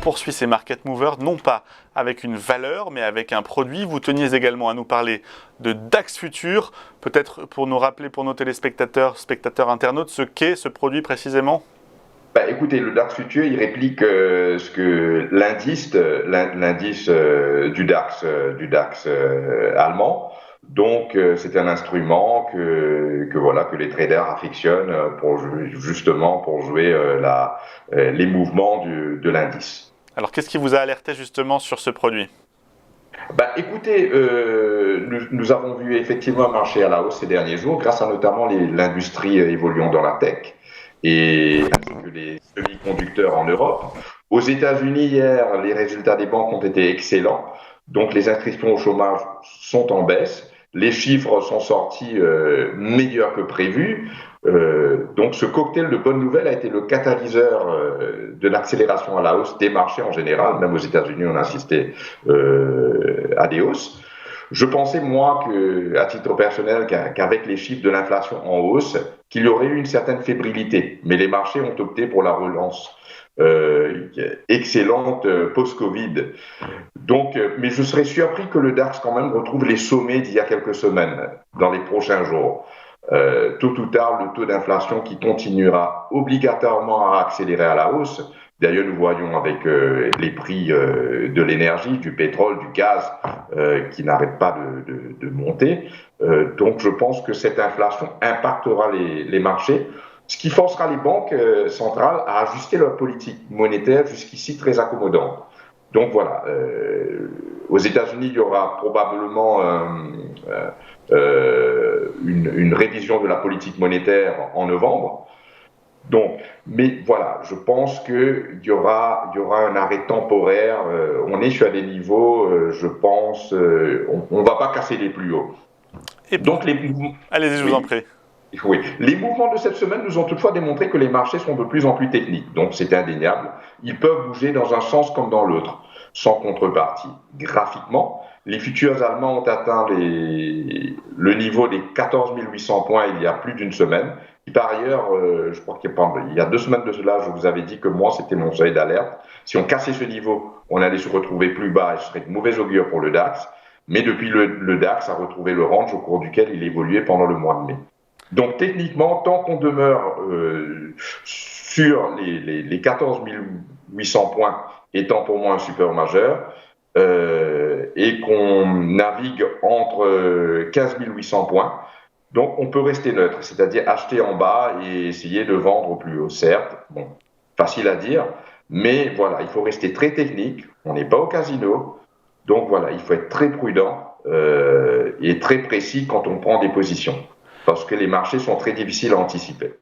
poursuit ces market movers, non pas avec une valeur, mais avec un produit. Vous teniez également à nous parler de DAX Futur, peut-être pour nous rappeler pour nos téléspectateurs, spectateurs internautes, ce qu'est ce produit précisément. Écoutez, le DAX Futur, il réplique ce que l'indice du DAX allemand. Donc, c'est un instrument que les traders affectionnent justement pour jouer les mouvements de l'indice. Alors, qu'est-ce qui vous a alerté justement sur ce produit? Écoutez, nous avons vu effectivement un marché à la hausse ces derniers jours, grâce à notamment l'industrie évoluant dans la tech et ainsi que les semi-conducteurs en Europe. Aux États-Unis, hier, les résultats des banques ont été excellents, donc les inscriptions au chômage sont en baisse. Les chiffres sont sortis meilleurs que prévu. Donc ce cocktail de bonnes nouvelles a été le catalyseur de l'accélération à la hausse des marchés en général. Même aux États-Unis, on a assisté à des hausses. Je pensais, moi, à titre personnel, qu'avec les chiffres de l'inflation en hausse, qu'il y aurait eu une certaine fébrilité. Mais les marchés ont opté pour la relance excellente post-Covid. Donc, mais je serais surpris que le DAX quand même retrouve les sommets d'il y a quelques semaines, dans les prochains jours. Tôt ou tard, le taux d'inflation qui continuera obligatoirement à accélérer à la hausse. D'ailleurs, nous voyons avec les prix de l'énergie, du pétrole, du gaz, qui n'arrêtent pas de monter. Donc, je pense que cette inflation impactera les marchés, ce qui forcera les banques centrales à ajuster leur politique monétaire jusqu'ici très accommodante. Donc voilà, aux États-Unis, il y aura probablement une révision de la politique monétaire en novembre. Donc, mais voilà, je pense qu'il y aura un arrêt temporaire. On est sur des niveaux, je pense, on ne va pas casser les plus hauts. Et donc allez-y, je vous en prie. Oui, les mouvements de cette semaine nous ont toutefois démontré que les marchés sont de plus en plus techniques, donc c'est indéniable. Ils peuvent bouger dans un sens comme dans l'autre, sans contrepartie. Graphiquement, les futurs allemands ont atteint le niveau des 14 800 points il y a plus d'une semaine. Et par ailleurs, je crois qu'il y a 2 semaines de cela, je vous avais dit que moi, c'était mon seuil d'alerte. Si on cassait ce niveau, on allait se retrouver plus bas et ce serait de mauvais augure pour le DAX. Mais depuis, le DAX a retrouvé le range au cours duquel il évoluait pendant le mois de mai. Donc techniquement, tant qu'on demeure sur les 14 800 points étant pour moi un support majeur, et qu'on navigue entre 15 800 points, donc on peut rester neutre, c'est-à-dire acheter en bas et essayer de vendre au plus haut. Certes, bon, facile à dire, mais voilà, il faut rester très technique, on n'est pas au casino, donc voilà, il faut être très prudent et très précis quand on prend des positions, parce que les marchés sont très difficiles à anticiper.